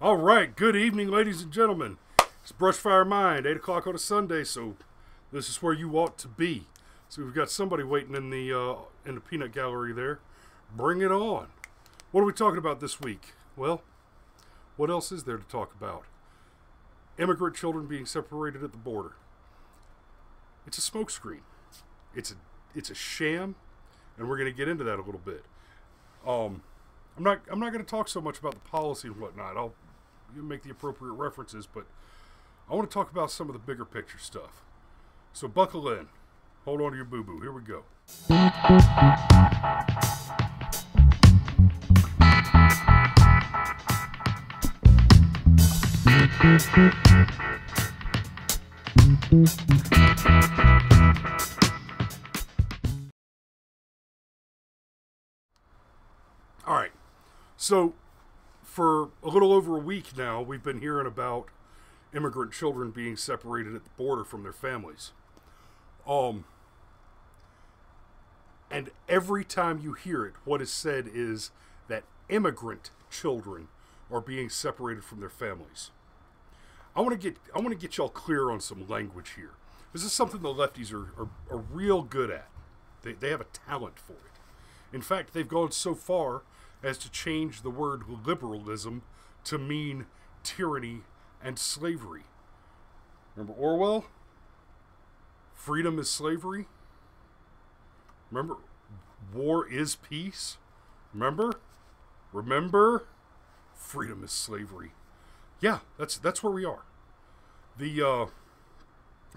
All right, good evening, ladies and gentlemen. It's Brushfire Mind, 8 o'clock on a Sunday, so this is where you ought to be. So we've got somebody waiting in the peanut gallery there. Bring it on. What are we talking about this week? Well, what else is there to talk about? Immigrant children being separated at the border. It's a smokescreen. It's a sham, and we're going to get into that a little bit. I'm not going to talk so much about the policy and whatnot. I'll make the appropriate references, but I want to talk about some of the bigger picture stuff. So buckle in. Hold on to your boo-boo. Here we go. All right. So for a little over a week now, we've been hearing about immigrant children being separated at the border from their families. And every time you hear it, what is said is that immigrant children are being separated from their families. I want to get y'all clear on some language here. This is something the lefties are real good at. They have a talent for it. In fact, they've gone so far as to change the word liberalism to mean tyranny and slavery. Remember Orwell? Freedom is slavery. Remember, war is peace. Remember? Freedom is slavery. Yeah, that's where we are. I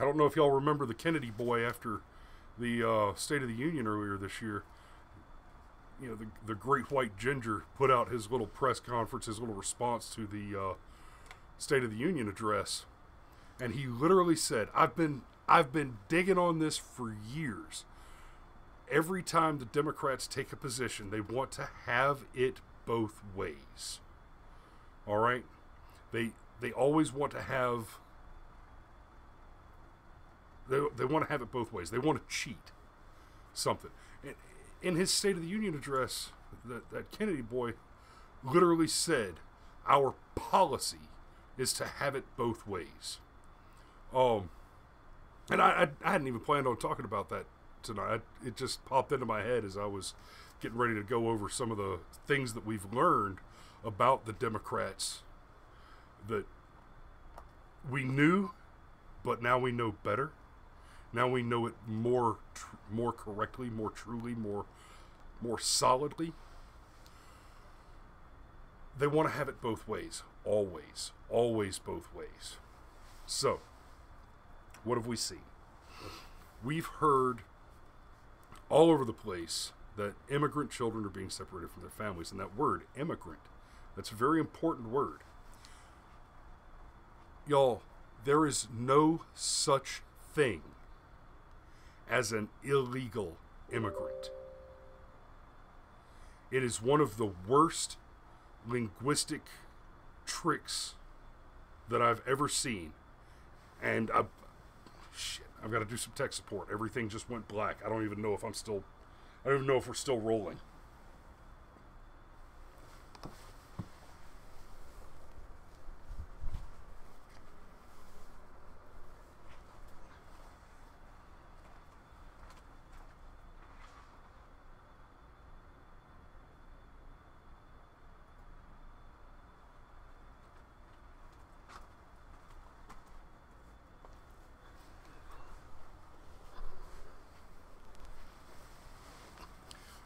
don't know if y'all remember the Kennedy boy after the State of the Union earlier this year. You know, the great white ginger put out his little press conference, his little response to the State of the Union address, and he literally said, I've been digging on this for years. Every time the Democrats take a position, they want to have it both ways. All right? They always want to have they want to have it both ways. They want to cheat something. In his State of the Union address, that Kennedy boy literally said, our policy is to have it both ways. And I hadn't even planned on talking about that tonight. It just popped into my head as I was getting ready to go over some of the things that we've learned about the Democrats that we knew, but now we know better. Now we know it more correctly, more truly, more solidly. They want to have it both ways. Always both ways. So, what have we seen? We've heard all over the place that immigrant children are being separated from their families. And that word, immigrant, that's a very important word. Y'all, there is no such thing as an illegal immigrant. It is one of the worst linguistic tricks that I've ever seen. And I've got to do some tech support. Everything just went black. I don't even know if we're still rolling.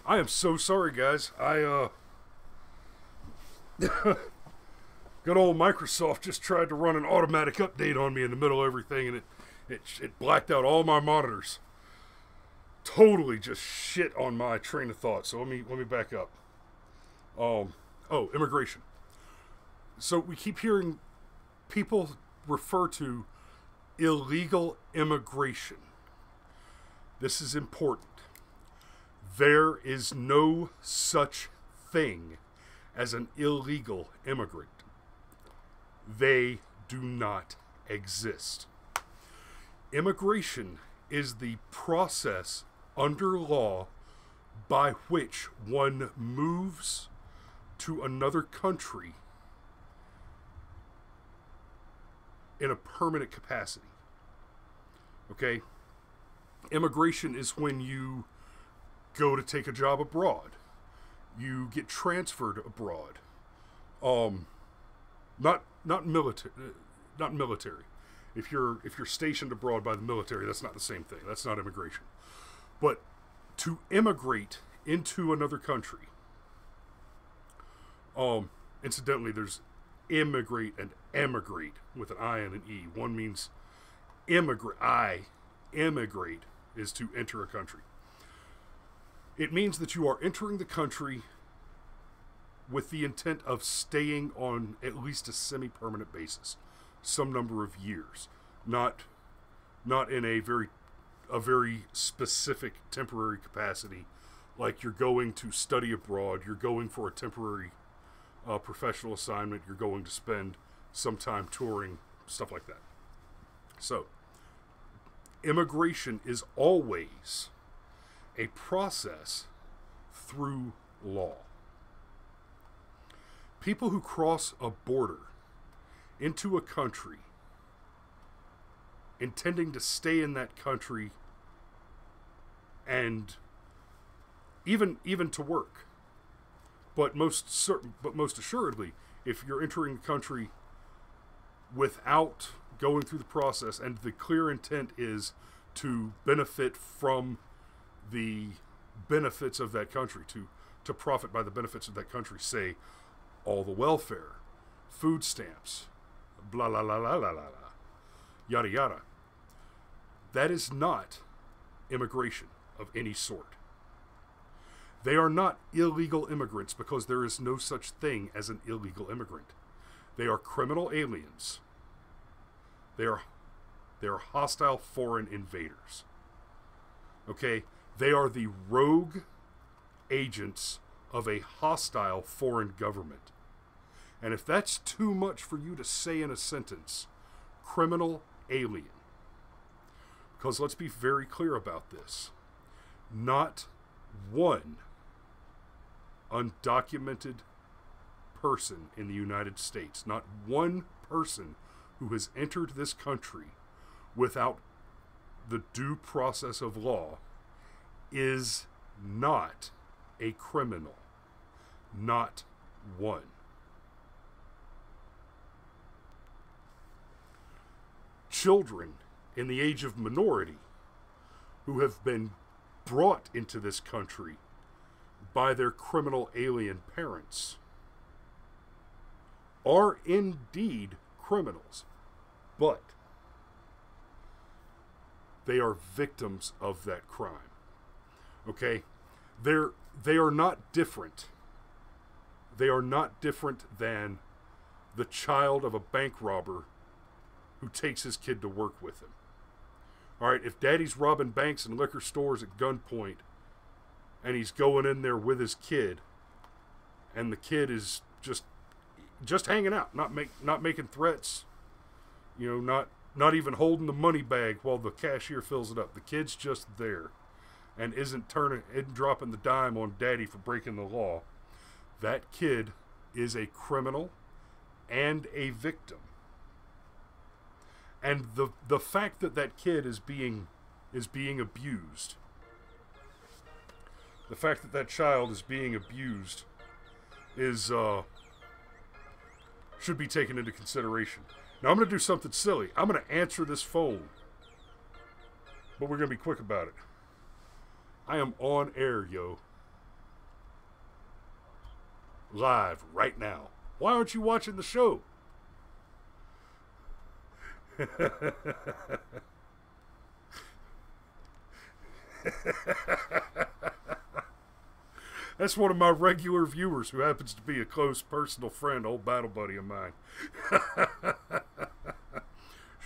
I am so sorry, guys. Good old Microsoft just tried to run an automatic update on me in the middle of everything, and it blacked out all my monitors. Totally just shit on my train of thought. So let me back up. Immigration. So we keep hearing people refer to illegal immigration. This is important. There is no such thing as an illegal immigrant. They do not exist. Immigration is the process under law by which one moves to another country in a permanent capacity. Okay? Immigration is when you go to take a job abroad. You get transferred abroad. Not military. If you're stationed abroad by the military, that's not the same thing. That's not immigration. But to immigrate into another country. Incidentally, there's immigrate and emigrate with an I and an E. One means immigrate. Immigrate is to enter a country. It means that you are entering the country with the intent of staying on at least a semi-permanent basis, some number of years, not in a very specific temporary capacity, like you're going to study abroad, you're going for a temporary professional assignment, you're going to spend some time touring, stuff like that. So, immigration is always a process through law. People who cross a border into a country intending to stay in that country and even to work, but most assuredly, if you're entering the country without going through the process and the clear intent is to benefit from the benefits of that country, to profit by the benefits of that country, say all the welfare, food stamps, blah la la la la la la, yada yada. That is not immigration of any sort. They are not illegal immigrants because there is no such thing as an illegal immigrant. They are criminal aliens. They are hostile foreign invaders. Okay? They are the rogue agents of a hostile foreign government. And if that's too much for you to say in a sentence, criminal alien. Because let's be very clear about this. Not one undocumented person in the United States, not one person who has entered this country without the due process of law is not a criminal. Not one. Children in the age of minority who have been brought into this country by their criminal alien parents are indeed criminals, but they are victims of that crime. Okay? They are not different. They are not different than the child of a bank robber who takes his kid to work with him. Alright, if daddy's robbing banks and liquor stores at gunpoint, and he's going in there with his kid, and the kid is just hanging out, not making threats, not even holding the money bag while the cashier fills it up. The kid's just there, and isn't dropping the dime on daddy for breaking the law. That kid is a criminal and a victim. And the fact that kid is being abused, the fact that child is being abused is should be taken into consideration. Now I'm going to do something silly. I'm going to answer this phone, but we're going to be quick about it. I am on air, yo. Live right now. Why aren't you watching the show? That's one of my regular viewers who happens to be a close personal friend, old battle buddy of mine.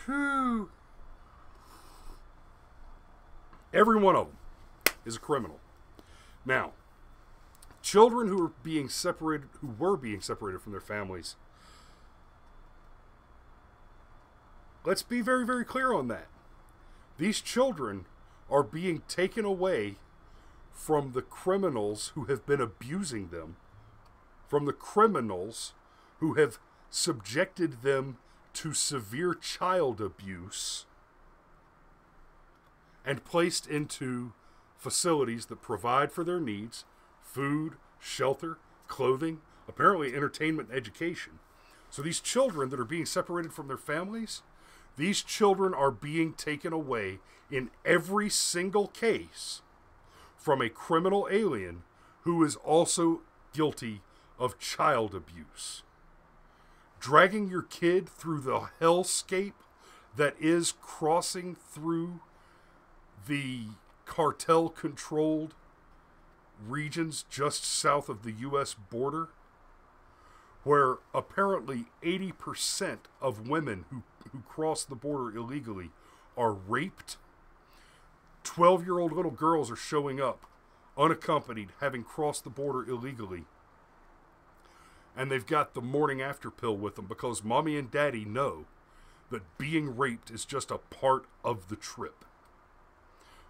Whew. Every one of them is a criminal. Now, children who were being separated from their families, let's be very, very clear on that. These children are being taken away from the criminals who have been abusing them, from the criminals who have subjected them to severe child abuse and placed into facilities that provide for their needs: food, shelter, clothing, apparently entertainment and education. So these children that are being separated from their families, these children are being taken away in every single case from a criminal alien who is also guilty of child abuse. Dragging your kid through the hellscape that is crossing through the cartel-controlled regions just south of the U.S. border, where apparently 80% of women who cross the border illegally are raped. 12-year-old little girls are showing up unaccompanied, having crossed the border illegally. And they've got the morning after pill with them because mommy and daddy know that being raped is just a part of the trip.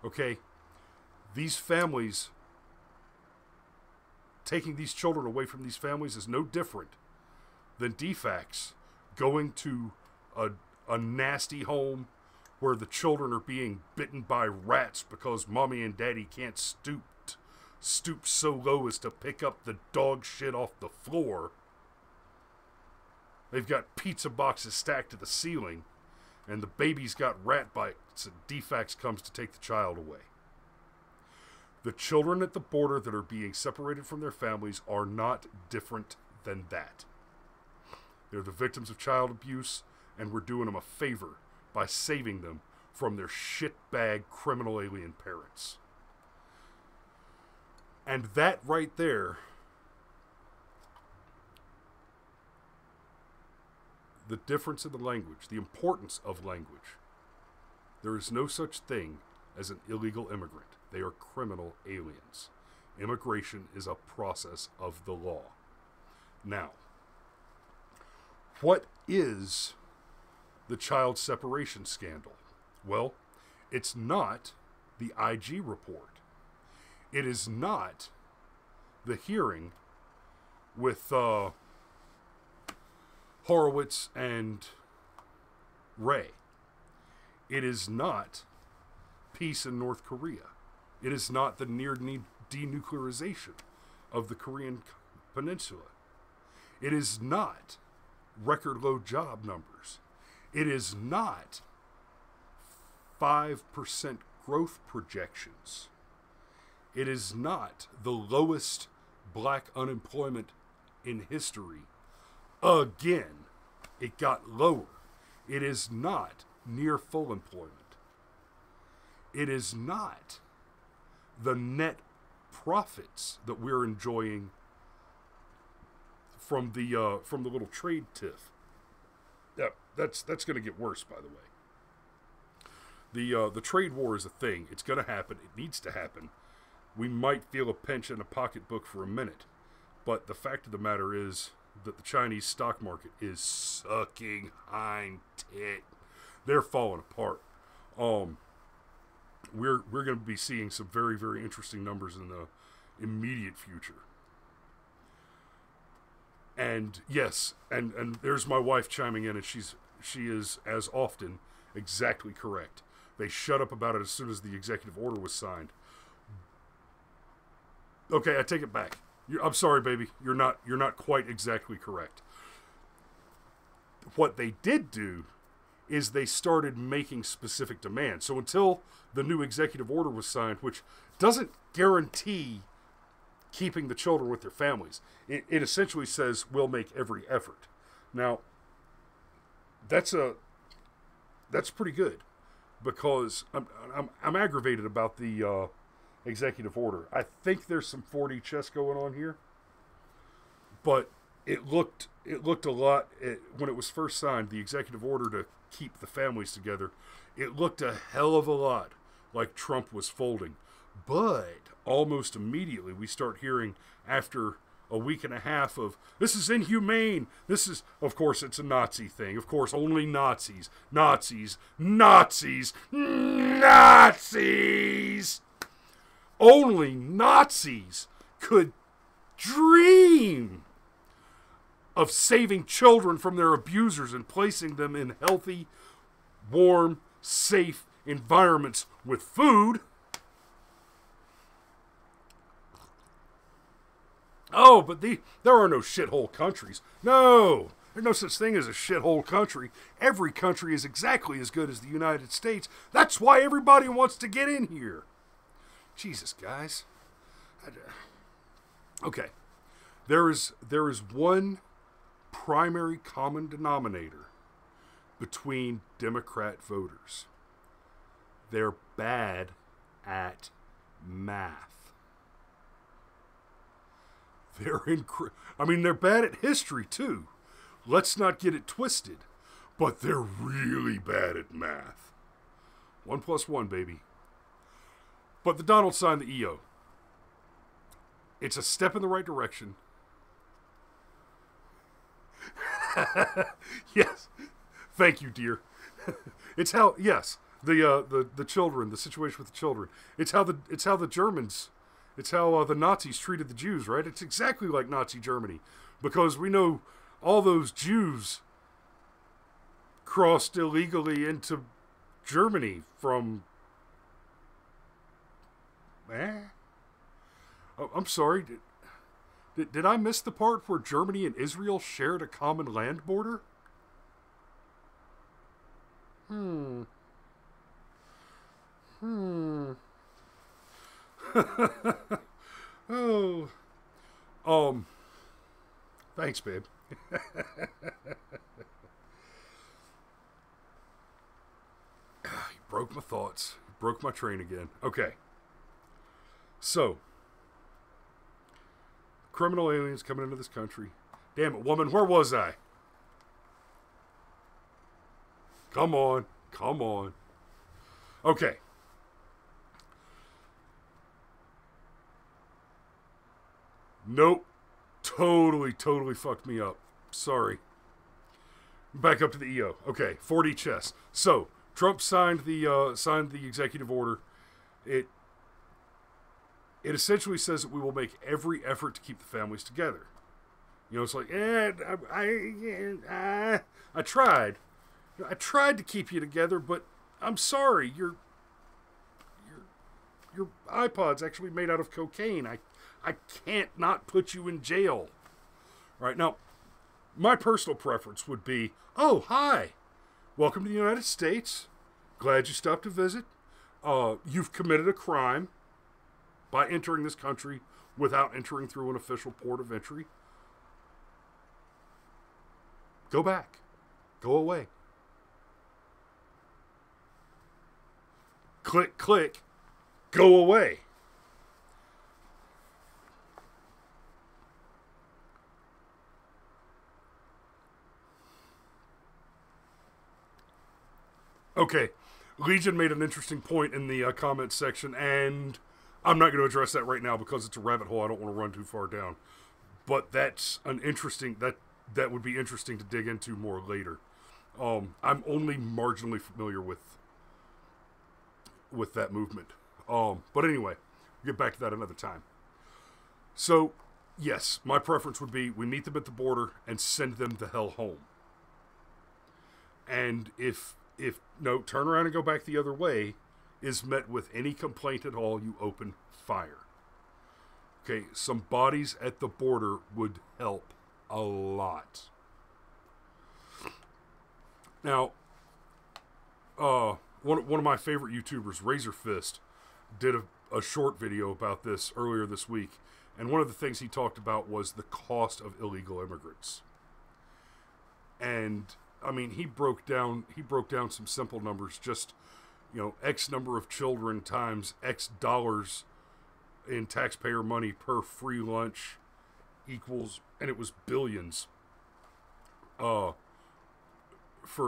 Okay? These families, taking these children away from these families is no different than DFACs going to a nasty home where the children are being bitten by rats because mommy and daddy can't stoop so low as to pick up the dog shit off the floor. They've got pizza boxes stacked to the ceiling, and the baby's got rat bites, and DFACs comes to take the child away. The children at the border that are being separated from their families are not different than that. They're the victims of child abuse, and we're doing them a favor by saving them from their shitbag criminal alien parents. And that right there, the difference in the language, the importance of language. There is no such thing as an illegal immigrant. They are criminal aliens. Immigration is a process of the law. Now, what is the child separation scandal? Well, it's not the IG report. It is not the hearing with Horowitz and Ray. It is not peace in North Korea. It is not the near denuclearization of the Korean Peninsula. It is not record low job numbers. It is not 5% growth projections. It is not the lowest black unemployment in history. Again, it got lower. It is not near full employment. It is not the net profits that we're enjoying from the little trade tiff. Yeah, that's going to get worse, by the way. The trade war is a thing. It's going to happen. It needs to happen. We might feel a pinch in a pocketbook for a minute, but the fact of the matter is that the Chinese stock market is sucking hind tit. They're falling apart. We're going to be seeing some very, very interesting numbers in the immediate future. And yes, and there's my wife chiming in, and she is, as often, exactly correct. They shut up about it as soon as the executive order was signed. Okay, I take it back. I'm sorry, baby. You're not quite exactly correct. What they did do is they started making specific demands. So until the new executive order was signed, which doesn't guarantee keeping the children with their families, it essentially says we'll make every effort. Now, that's pretty good, because I'm aggravated about the executive order. I think there's some 4D chess going on here, but it looked a lot when it was first signed, the executive order to keep the families together. It looked a hell of a lot like Trump was folding, but almost immediately we start hearing, after a week and a half of, this is inhumane, this is, of course it's a Nazi thing, of course only Nazis, only Nazis could dream of saving children from their abusers and placing them in healthy, warm, safe environments with food. Oh, but there are no shithole countries. No, there's no such thing as a shithole country. Every country is exactly as good as the United States. That's why everybody wants to get in here. Jesus, guys. Okay. There is one primary common denominator between Democrat voters. They're bad at math. They're bad at history too. Let's not get it twisted. But they're really bad at math. 1 + 1, baby. But the Donald signed the EO. It's a step in the right direction. Yes. Thank you, dear. It's how, yes, the children, the situation with the children. It's how the Germans, it's how the Nazis treated the Jews, right? It's exactly like Nazi Germany, because we know all those Jews crossed illegally into Germany from. Oh, I'm sorry. Did I miss the part where Germany and Israel shared a common land border? Oh. Thanks, babe. You broke my thoughts. You broke my train again. Okay. So, criminal aliens coming into this country. Damn it, woman, where was I? Come on. Come on. Okay. Nope. Totally fucked me up. Sorry. Back up to the EO. Okay, 4D chess. So, Trump signed the executive order. It essentially says that we will make every effort to keep the families together. You know, it's like, I tried. I tried to keep you together, but I'm sorry. Your iPod's actually made out of cocaine. I can't not put you in jail. All right, now, my personal preference would be, oh, hi. Welcome to the United States. Glad you stopped to visit. You've committed a crime by entering this country without entering through an official port of entry. Go back. Go away. Click, click. Go away. Okay, Legion made an interesting point in the comments section, and I'm not going to address that right now because it's a rabbit hole I don't want to run too far down. But that's an interesting, that would be interesting to dig into more later. I'm only marginally familiar with that movement. But anyway, we'll get back to that another time. So, yes, my preference would be we meet them at the border and send them the hell home. And if no, turn around and go back the other way is met with any complaint at all, you open fire. Okay, some bodies at the border would help a lot. Now, one of my favorite YouTubers, Razor Fist, did a short video about this earlier this week, and one of the things he talked about was the cost of illegal immigrants. And I mean, he broke down some simple numbers, just, you know, X number of children times X dollars in taxpayer money per free lunch equals, and it was billions for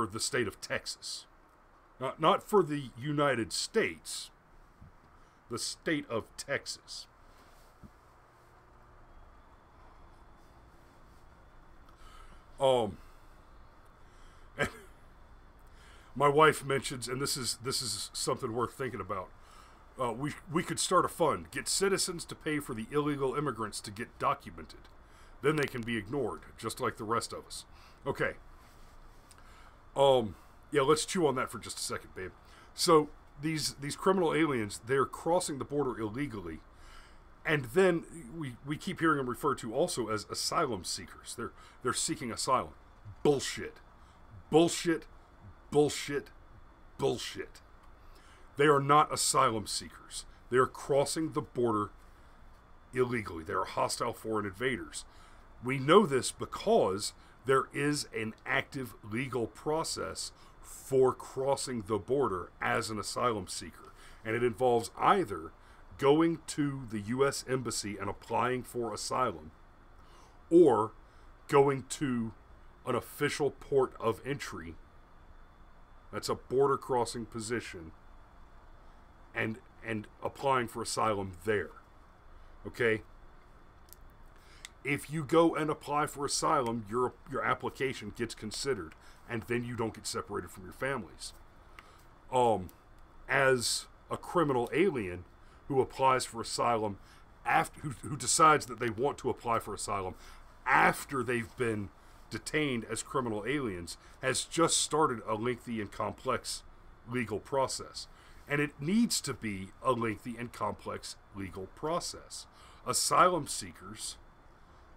the state of Texas. Not for the United States, the state of Texas. My wife mentions, and this is something worth thinking about. We could start a fund, get citizens to pay for the illegal immigrants to get documented. then they can be ignored, just like the rest of us. Okay. Yeah, let's chew on that for just a second, babe. So these criminal aliens, they're crossing the border illegally, and then we keep hearing them referred to also as asylum seekers. They're seeking asylum. Bullshit. Bullshit. Bullshit. Bullshit. They are not asylum seekers. They are crossing the border illegally. They are hostile foreign invaders. We know this because there is an active legal process for crossing the border as an asylum seeker. And it involves either going to the U.S. Embassy and applying for asylum, or going to an official port of entry, that's a border crossing position, and applying for asylum there. Okay? If you go and apply for asylum, your application gets considered, and then you don't get separated from your families. As a criminal alien who applies for asylum, who decides that they want to apply for asylum after they've been detained as criminal aliens, has just started a lengthy and complex legal process. And it needs to be a lengthy and complex legal process. Asylum seekers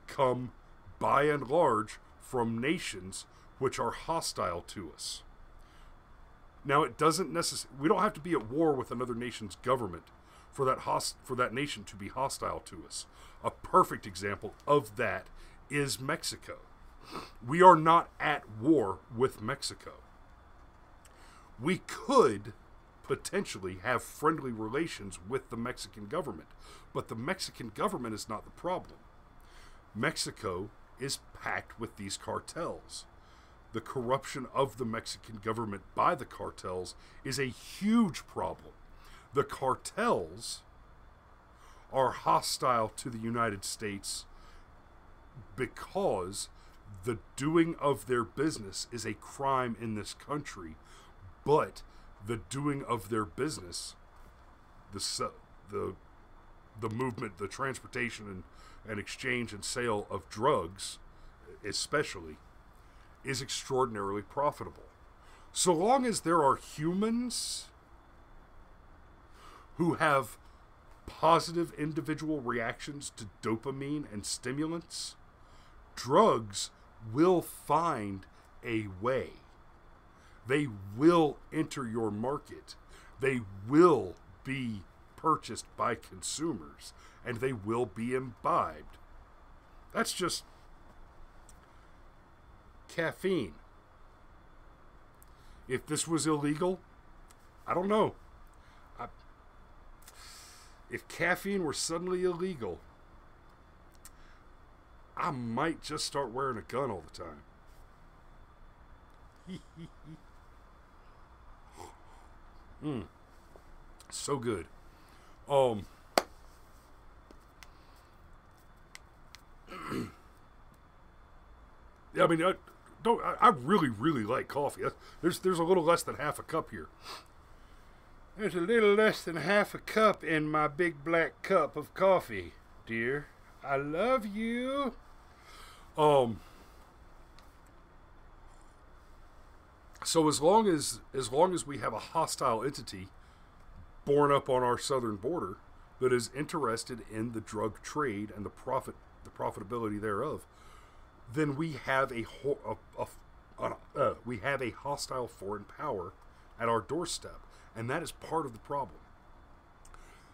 come, by and large, from nations which are hostile to us. Now, it doesn't necessarily... We don't have to be at war with another nation's government for that nation to be hostile to us. A perfect example of that is Mexico. We are not at war with Mexico. We could potentially have friendly relations with the Mexican government, but the Mexican government is not the problem. Mexico is packed with these cartels. The corruption of the Mexican government by the cartels is a huge problem. The cartels are hostile to the United States because the doing of their business is a crime in this country, but the doing of their business, the movement, the transportation and exchange and sale of drugs, especially, is extraordinarily profitable. So long as there are humans who have positive individual reactions to dopamine and stimulants, drugs will find a way. They will enter your market. They will be purchased by consumers, and they will be imbibed. That's just caffeine. If this was illegal, I don't know. If caffeine were suddenly illegal, I might just start wearing a gun all the time. So good. Yeah, I mean, I really, really like coffee. There's a little less than half a cup here. There's a little less than half a cup in my big black cup of coffee, dear. I love you. So as long as we have a hostile entity born up on our southern border that is interested in the drug trade and the profitability thereof, then we have a hostile foreign power at our doorstep, and that is part of the problem.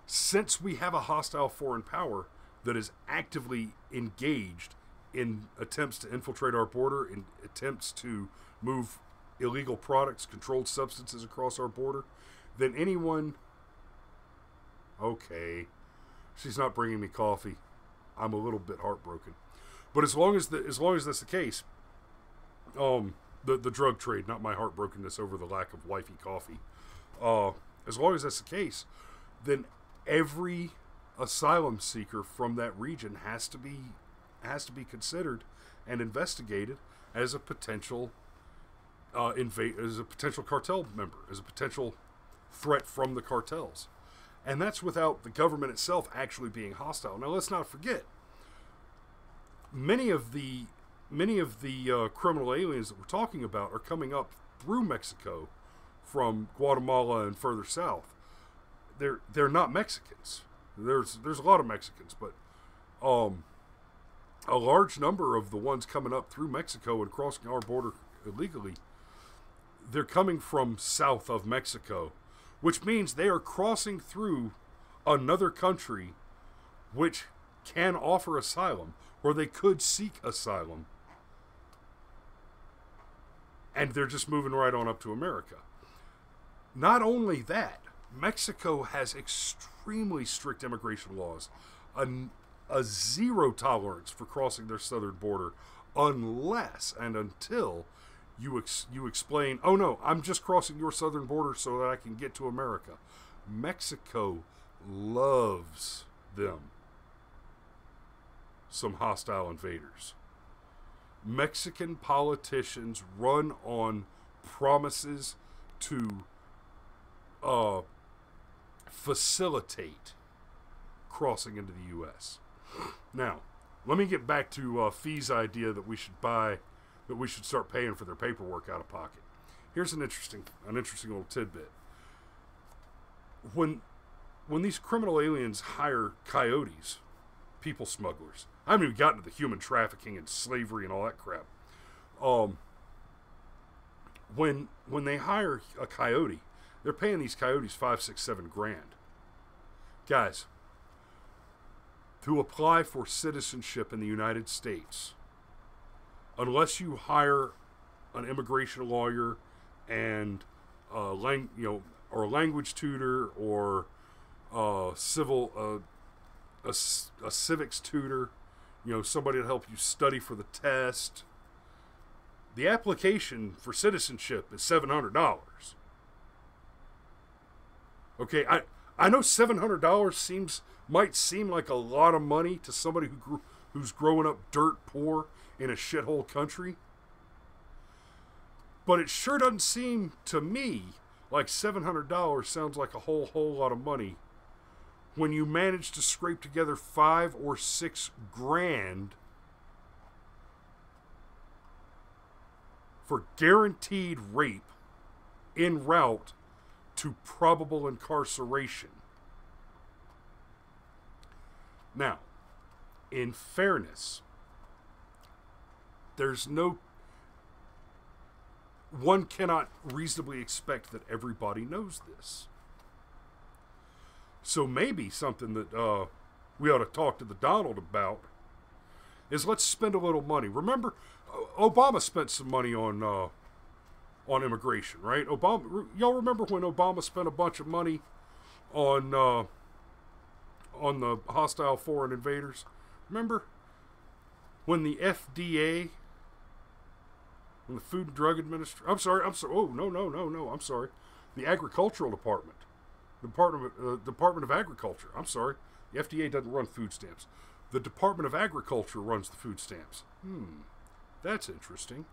Since we have a hostile foreign power that is actively engaged in attempts to infiltrate our border, in attempts to move illegal products, controlled substances across our border, then anyone... Okay, she's not bringing me coffee. I'm a little bit heartbroken. But as long as that's the case, the drug trade, not my heartbrokenness over the lack of wifey coffee. As long as that's the case, then every asylum seeker from that region has to be considered and investigated as a potential as a potential cartel member, as a potential threat from the cartels. And that's without the government itself actually being hostile. Now, let's not forget, many of the criminal aliens that we're talking about are coming up through Mexico from Guatemala and further south. They're not Mexicans. There's a lot of Mexicans, but a large number of the ones coming up through Mexico and crossing our border illegally, they're coming from south of Mexico, which means they are crossing through another country which can offer asylum, or they could seek asylum, and they're just moving right on up to America. Not only that, Mexico has extremely strict immigration laws, a zero tolerance for crossing their southern border unless and until you explain, oh no, I'm just crossing your southern border so that I can get to America. Mexico loves them some hostile invaders. Mexican politicians run on promises to facilitate crossing into the U.S. Now, let me get back to Fee's idea that we should start paying for their paperwork out of pocket. Here's an interesting little tidbit. When these criminal aliens hire coyotes, people smugglers, I haven't even gotten to the human trafficking and slavery and all that crap. When they hire a coyote, they're paying these coyotes 5, 6, 7 grand. Guys, to apply for citizenship in the United States, unless you hire an immigration lawyer and or a language tutor or a civics tutor, somebody to help you study for the test, the application for citizenship is $700. Okay, I know $700 might seem like a lot of money to somebody who's growing up dirt poor in a shithole country, but it sure doesn't seem to me like $700 sounds like a whole lot of money when you manage to scrape together 5 or 6 grand for guaranteed rape en route to probable incarceration. Now, in fairness, one cannot reasonably expect that everybody knows this. So maybe something that we ought to talk to the Donald about is let's spend a little money. Remember, Obama spent some money on immigration, right? Y'all remember when Obama spent a bunch of money on the hostile foreign invaders? Remember when the FDA, when the Food and Drug Administration, I'm sorry. Oh, no. I'm sorry. The Agricultural Department, Department of Agriculture. I'm sorry. The FDA doesn't run food stamps. The Department of Agriculture runs the food stamps. That's interesting.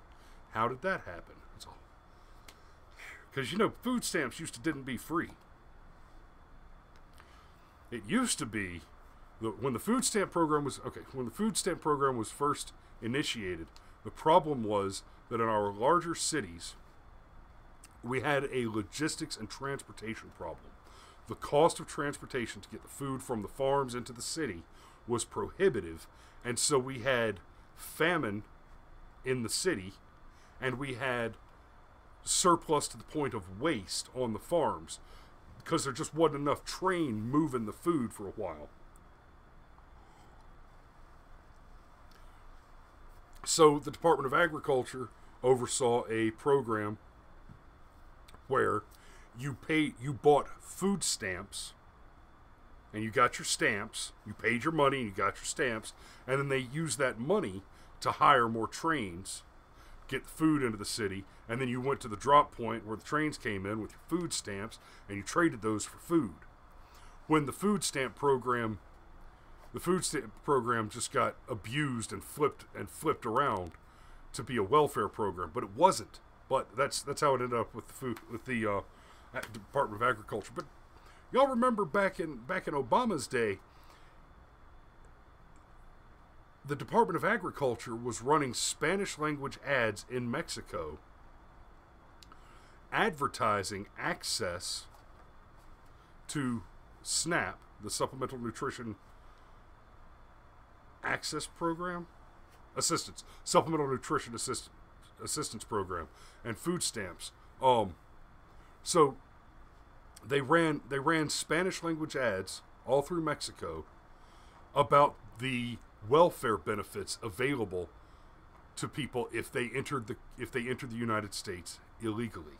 How did that happen? That's all. Because food stamps didn't be free. It used to be when the food stamp program was first initiated. The problem was that in our larger cities, we had a logistics and transportation problem. The cost of transportation to get the food from the farms into the city was prohibitive, and so we had famine in the city, and we had surplus to the point of waste on the farms because there just wasn't enough train moving the food for a while. So the Department of Agriculture oversaw a program where you bought food stamps, and you got your stamps, you paid your money and you got your stamps, and then they used that money to hire more trains, get the food into the city, and then you went to the drop point where the trains came in with your food stamps, and you traded those for food. When the food stamp program just got abused and flipped around to be a welfare program, but it wasn't. But that's how it ended up with the Department of Agriculture. But y'all remember back in Obama's day, the Department of Agriculture was running Spanish language ads in Mexico advertising access to SNAP, the Supplemental Nutrition Access Program, Supplemental Nutrition Assistance Program, and food stamps. So they ran Spanish language ads all through Mexico about the welfare benefits available to people if they entered the United States illegally.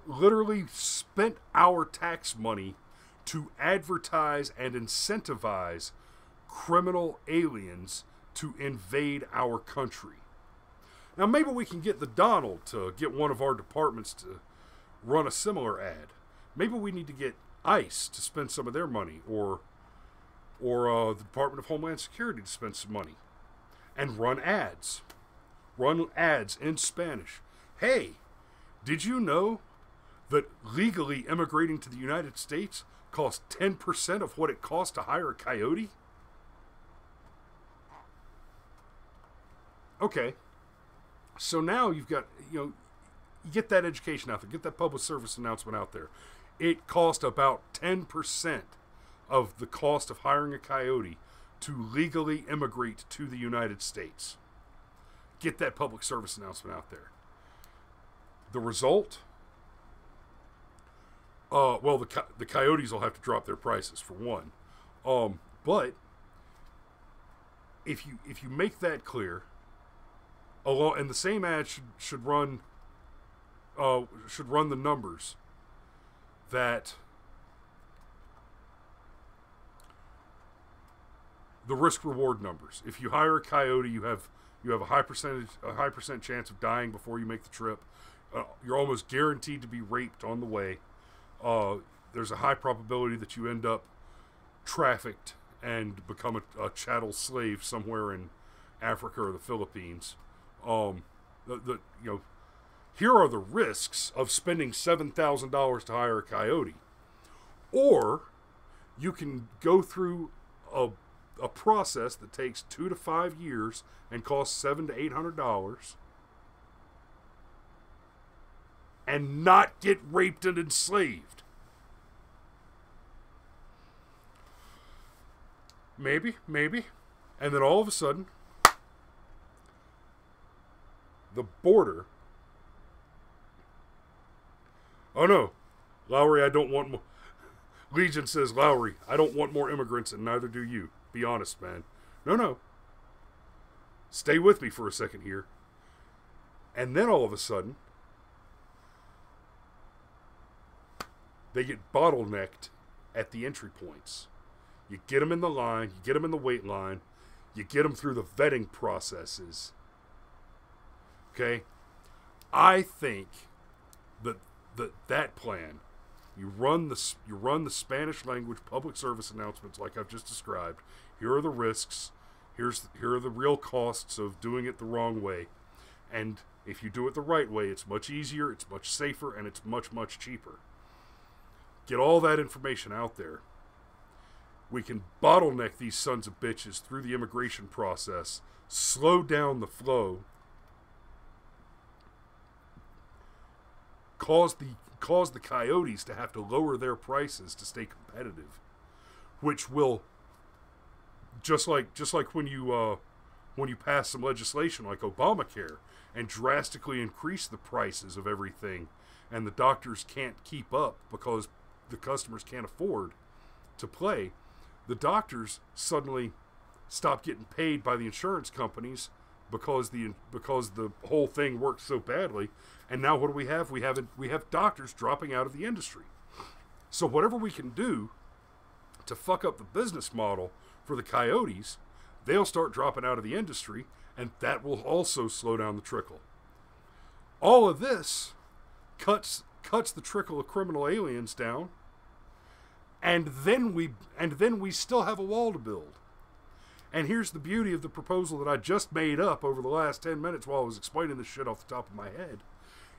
Literally spent our tax money to advertise and incentivize criminal aliens to invade our country. Now maybe we can get the Donald to get one of our departments to run a similar ad. Maybe we need to get ICE to spend some of their money, or the Department of Homeland Security to spend some money and run ads. Run ads in Spanish. Hey, did you know that legally immigrating to the United States costs 10% of what it costs to hire a coyote? Okay. So now you've got, you get that education out there, get that public service announcement out there. It cost about 10% of the cost of hiring a coyote to legally immigrate to the United States. Get that public service announcement out there. The result? Well, the coyotes will have to drop their prices for one. But if you make that clear, and the same ad should run the numbers that the risk reward numbers. If you hire a coyote, you have a high percent chance of dying before you make the trip. You're almost guaranteed to be raped on the way. There's a high probability that you end up trafficked and become a chattel slave somewhere in Africa or the Philippines. Here are the risks of spending $7,000 to hire a coyote. Or you can go through a process that takes 2 to 5 years and costs $700 to $800 and not get raped and enslaved. Maybe. And then all of a sudden, the border. Oh no, Lowry, I don't want more. Legion says, Lowry, I don't want more immigrants, and neither do you. Be honest, man. No. Stay with me for a second here. And then all of a sudden, they get bottlenecked at the entry points. You get them in the line, you get them in the wait line, you get them through the vetting processes. Okay? I think that plan, you run the Spanish language public service announcements like I've just described. Here are the risks. Here are the real costs of doing it the wrong way. And if you do it the right way, it's much easier, it's much safer, and it's much, much cheaper. Get all that information out there. We can bottleneck these sons of bitches through the immigration process, slow down the flow, cause the coyotes to have to lower their prices to stay competitive, which will, just like when you pass some legislation like Obamacare and drastically increase the prices of everything, and the doctors can't keep up because the customers can't afford to play, the doctors suddenly stop getting paid by the insurance companies because the whole thing works so badly. And now what do we have? We have doctors dropping out of the industry. So whatever we can do to fuck up the business model for the coyotes, they'll start dropping out of the industry, and that will also slow down the trickle. All of this cuts the trickle of criminal aliens down, and then we still have a wall to build. And here's the beauty of the proposal that I just made up over the last 10 minutes while I was explaining this shit off the top of my head.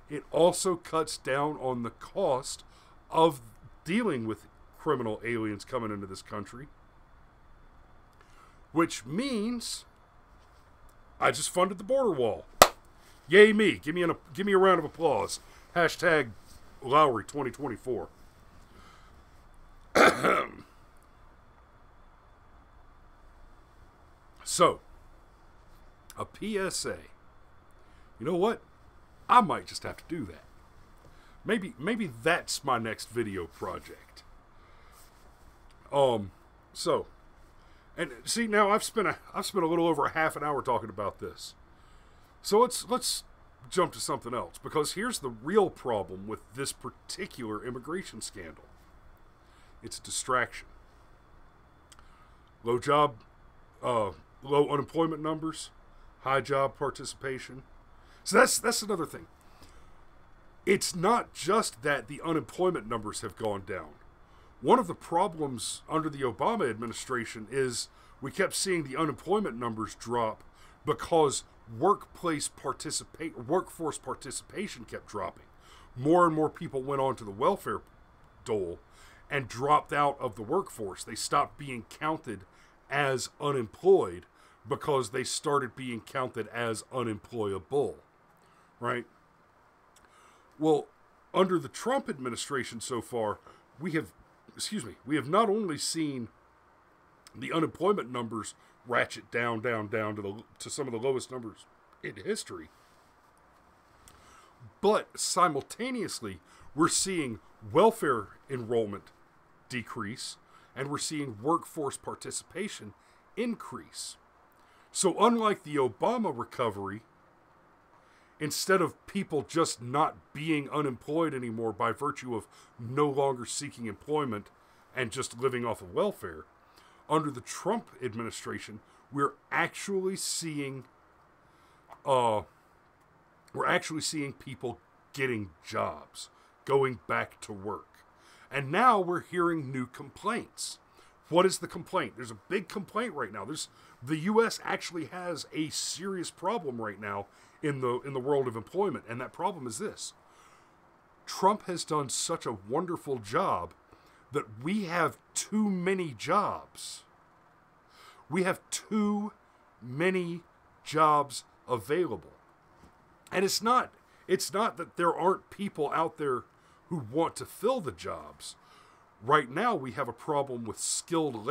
It also cuts down on the cost of dealing with criminal aliens coming into this country, which means I just funded the border wall. Yay me. Give me a round of applause. Hashtag Lowry 2024. So, a PSA. You know what? I might just have to do that. Maybe that's my next video project. So, and see, now I've spent a little over a half an hour talking about this. So let's jump to something else, because here's the real problem with this particular immigration scandal. It's a distraction. Low unemployment numbers, high job participation. So that's another thing. It's not just that the unemployment numbers have gone down. One of the problems under the Obama administration is we kept seeing the unemployment numbers drop because workforce participation kept dropping. More and more people went on to the welfare dole and dropped out of the workforce. They stopped being counted as unemployed because they started being counted as unemployable, right? Well, under the Trump administration so far, we have not only seen the unemployment numbers ratchet down to some of the lowest numbers in history, but simultaneously we're seeing welfare enrollment decrease and we're seeing workforce participation increase. So unlike the Obama recovery, instead of people just not being unemployed anymore by virtue of no longer seeking employment and just living off of welfare, under the Trump administration, we're actually seeing people getting jobs, going back to work. And now we're hearing new complaints. What is the complaint? There's a big complaint right now. The U.S. actually has a serious problem right now in the world of employment, and that problem is this. Trump has done such a wonderful job that we have too many jobs. We have too many jobs available. And it's not that there aren't people out there who want to fill the jobs. Right now we have a problem with skilled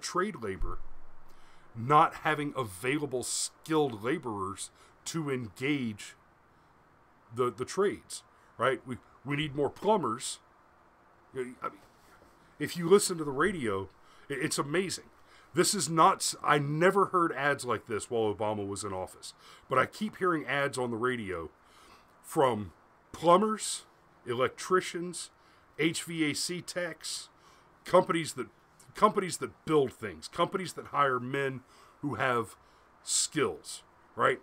trade labor, not having available skilled laborers to engage the trades, right? We need more plumbers. I mean, if you listen to the radio, it's amazing. This is not, I never heard ads like this while Obama was in office, but I keep hearing ads on the radio from plumbers, electricians, HVAC techs, companies that build things, companies that hire men who have skills, right?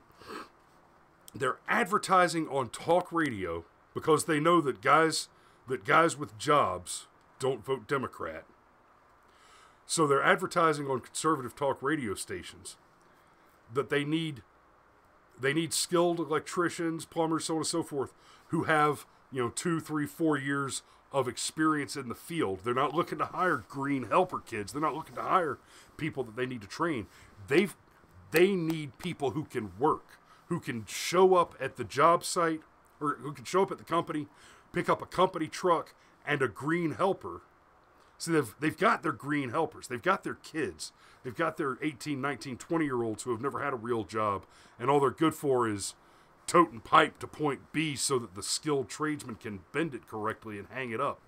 They're advertising on talk radio because they know that guys with jobs don't vote Democrat. So they're advertising on conservative talk radio stations that they need skilled electricians, plumbers, so on and so forth, who have 2, 3, 4 years of experience in the field. They're not looking to hire green helper kids. They're not looking to hire people that they need to train. They need people who can work, who can show up at the job site, or who can show up at the company, pick up a company truck and a green helper. So they've got their green helpers. They've got their kids. They've got their 18, 19, 20-year-olds who have never had a real job, and all they're good for is toting pipe to point B so that the skilled tradesman can bend it correctly and hang it up.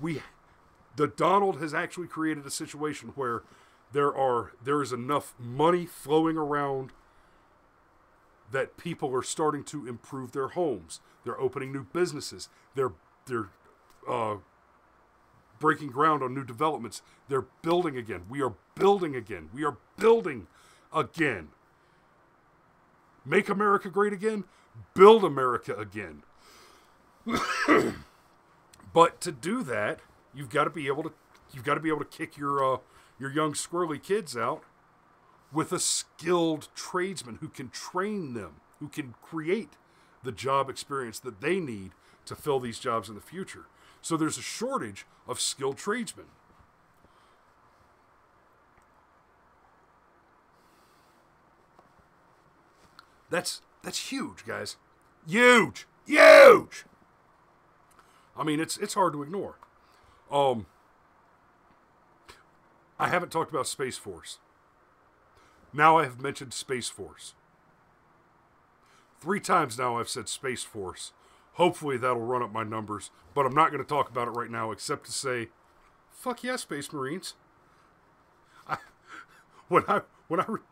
The Donald has actually created a situation where there is enough money flowing around that people are starting to improve their homes. They're opening new businesses. They're breaking ground on new developments. They're building again. We are building again. We are building again. Make America great again. Build America again. But to do that, you've got to be able to kick your young squirrely kids out with a skilled tradesman who can train them, who can create the job experience that they need to fill these jobs in the future. So there's a shortage of skilled tradesmen. That's huge, guys. Huge! Huge! I mean, it's hard to ignore. I haven't talked about Space Force. Now I have mentioned Space Force. 3 times now I've said Space Force. Hopefully that'll run up my numbers, but I'm not going to talk about it right now except to say, fuck yeah, Space Marines. When I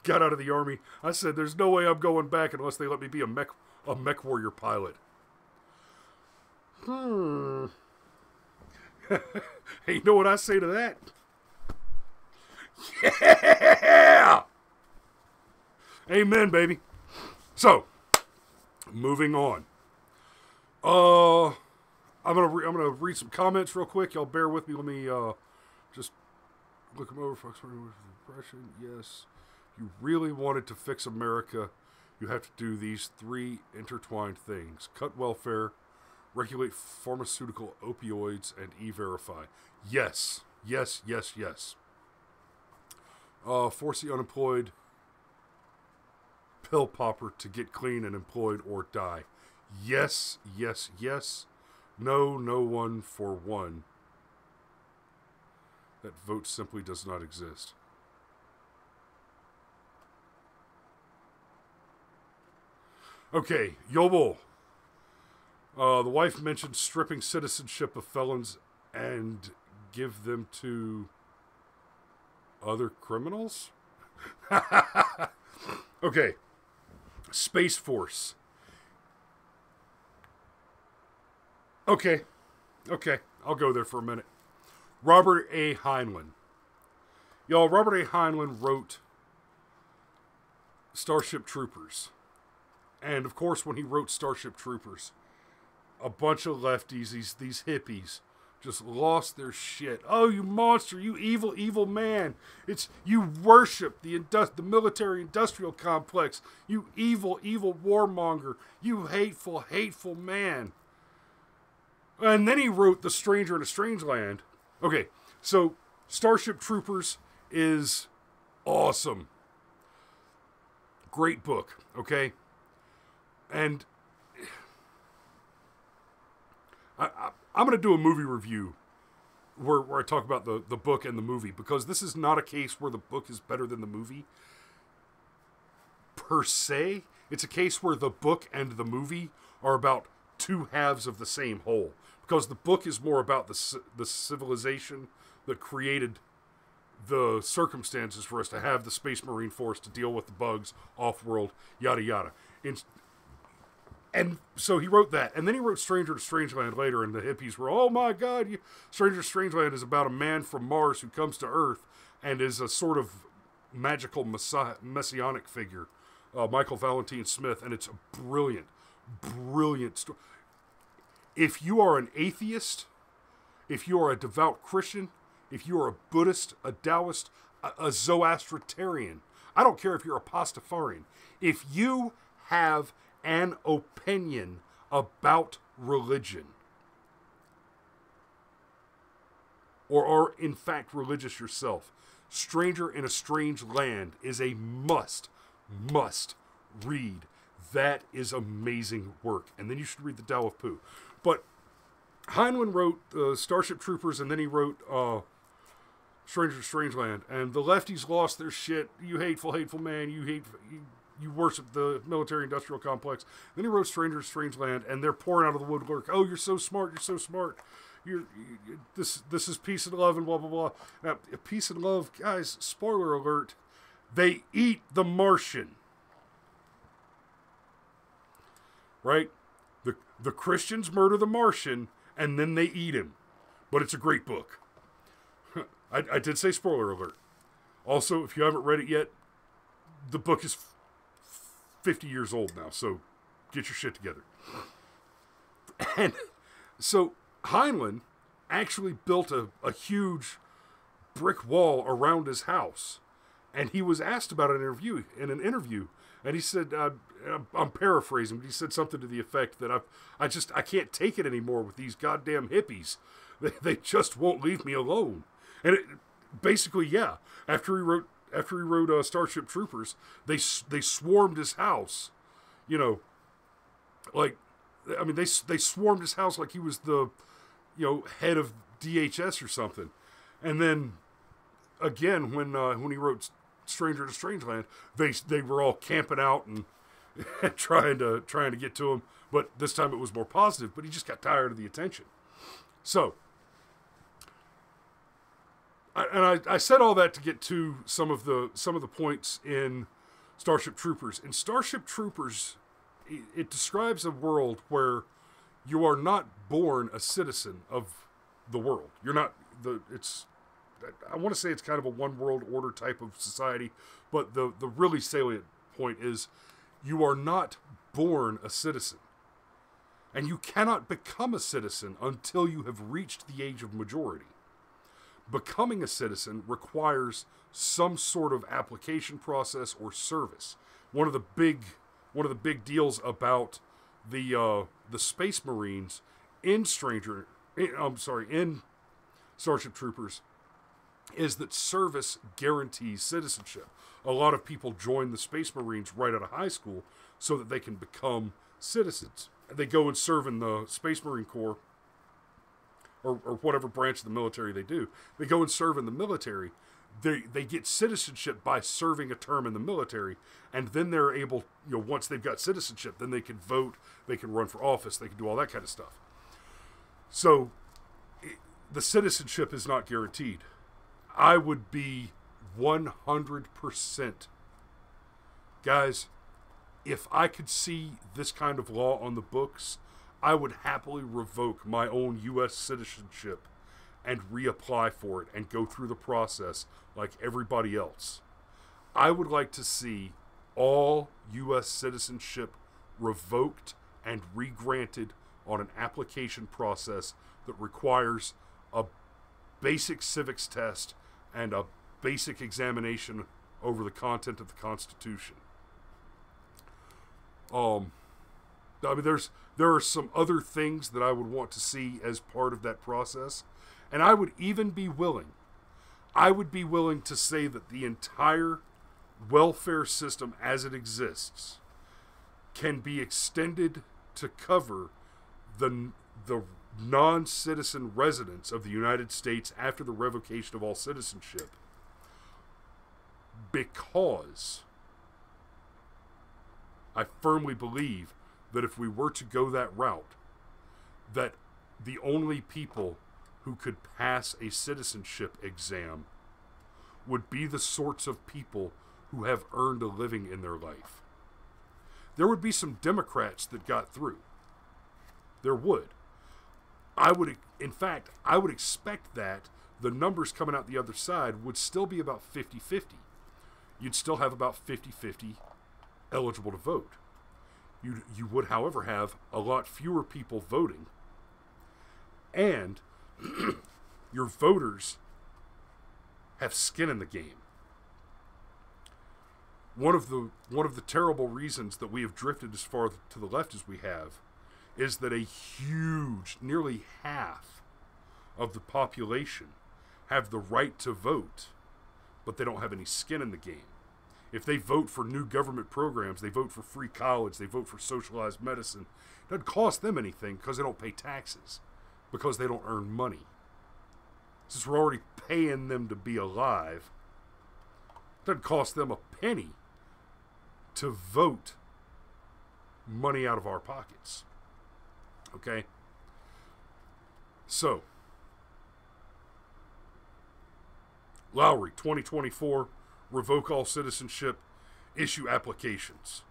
got out of the Army, I said, there's no way I'm going back unless they let me be a mech warrior pilot. Hey, you know what I say to that? Yeah! Amen, baby. So, moving on. I'm gonna read some comments real quick. Y'all bear with me. Let me just look them over. Folks, depression. Yes, you really wanted to fix America, you have to do these 3 intertwined things: cut welfare, regulate pharmaceutical opioids, and e-verify. Yes, yes, yes, yes. Force the unemployed pill popper to get clean and employed or die. Yes, yes, yes. No, no one for one. That vote simply does not exist. Okay, Yobel. The wife mentioned stripping citizenship of felons and give them to other criminals? Okay. Space Force. Okay. I'll go there for a minute. Robert A. Heinlein. Y'all, Robert A. Heinlein wrote Starship Troopers. And, of course, when he wrote Starship Troopers, a bunch of lefties, these hippies, just lost their shit. Oh, you monster, you evil, evil man. You worship the military-industrial complex. You evil, evil warmonger. You hateful, hateful man. And then he wrote The Stranger in a Strange Land. Okay, so Starship Troopers is awesome. Great book, okay? And I'm going to do a movie review where I talk about the book and the movie, because this is not a case where the book is better than the movie per se. It's a case where the book and the movie are about 2 halves of the same whole, because the book is more about the civilization that created the circumstances for us to have the Space Marine Force to deal with the bugs, off-world, yada yada. And so he wrote that, and then he wrote Stranger to Strangeland later, and the hippies were, oh my God, Stranger to Strangeland is about a man from Mars who comes to Earth and is a sort of magical messianic figure, Michael Valentine Smith, and it's a brilliant, brilliant story. If you are an atheist, if you are a devout Christian, if you are a Buddhist, a Taoist, a Zoroastrian, I don't care if you're a Pastafarian, if you have an opinion about religion, or are in fact religious yourself, Stranger in a Strange Land is a must read. That is amazing work. And then you should read the Tao of Pooh. But Heinlein wrote Starship Troopers, and then he wrote Stranger in a Strange Land. And the lefties lost their shit. You hateful, hateful man. You worship the military-industrial complex. Then he wrote Stranger in a Strange Land, and they're pouring out of the woodwork. Oh, you're so smart. You're so smart. This is peace and love and blah, blah, blah. Now, peace and love, guys, spoiler alert, they eat the Martian. Right? The Christians murder the Martian, and then they eat him. But it's a great book. I did say spoiler alert. Also, if you haven't read it yet, the book is 50 years old now, so get your shit together. And so Heinlein actually built a huge brick wall around his house. And he was asked about it in an interview. And he said, I'm paraphrasing, but he said something to the effect that I can't take it anymore with these goddamn hippies. They just won't leave me alone. And basically, yeah, after he wrote Starship Troopers, they swarmed his house You know, like, I mean, they swarmed his house like he was the, head of DHS or something. And then, again, when he wrote Stranger to Strangeland, they were all camping out and trying to get to him. But this time it was more positive, but he just got tired of the attention. So, I said all that to get to some of the points in Starship Troopers. In Starship Troopers, it describes a world where you are not born a citizen of the world. You're not I want to say it's kind of a one world order type of society, but the really salient point is you are not born a citizen. And you cannot become a citizen until you have reached the age of majority. Becoming a citizen requires some sort of application process or service. One of the big deals about the Space Marines in Starship Troopers is that service guarantees citizenship. A lot of people join the Space Marines right out of high school so that they can become citizens. They go and serve in the Space Marine Corps or whatever branch of the military they do. They go and serve in the military. They get citizenship by serving a term in the military, and then they're able, once they've got citizenship, then they can vote, they can run for office, they can do all that kind of stuff. So, the citizenship is not guaranteed. I would be 100%. Guys, if I could see this kind of law on the books, I would happily revoke my own U.S. citizenship and reapply for it and go through the process like everybody else. I would like to see all U.S. citizenship revoked and regranted on an application process that requires a basic civics test and a basic examination over the content of the Constitution. I mean, there are some other things that I would want to see as part of that process, and I would even be willing. I would be willing to say that the entire welfare system as it exists can be extended to cover the non-citizen residents of the United States after the revocation of all citizenship, because I firmly believe that if we were to go that route, that the only people who could pass a citizenship exam would be the sorts of people who have earned a living in their life. There would be some Democrats that got through. There would. I would expect that the numbers coming out the other side would still be about 50-50. You'd still have about 50-50 eligible to vote. You would, however, have a lot fewer people voting, and your voters have skin in the game. One of the terrible reasons that we have drifted as far to the left as we have is that a huge, nearly half of the population have the right to vote, but they don't have any skin in the game. If they vote for new government programs, they vote for free college, they vote for socialized medicine, it doesn't cost them anything because they don't pay taxes, because they don't earn money. Since we're already paying them to be alive, it doesn't cost them a penny to vote money out of our pockets. Okay? So, Lowry, 2024, revoke all citizenship, issue applications.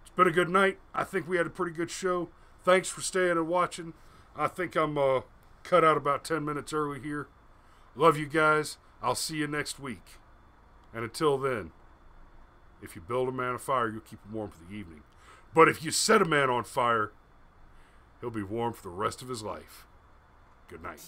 It's been a good night. I think we had a pretty good show. Thanks for staying and watching. I think I'm cut out about 10 minutes early here. Love you guys. I'll see you next week. And until then, if you build a man a fire, you'll keep him warm for the evening. But if you set a man on fire, he'll be warm for the rest of his life. Good night.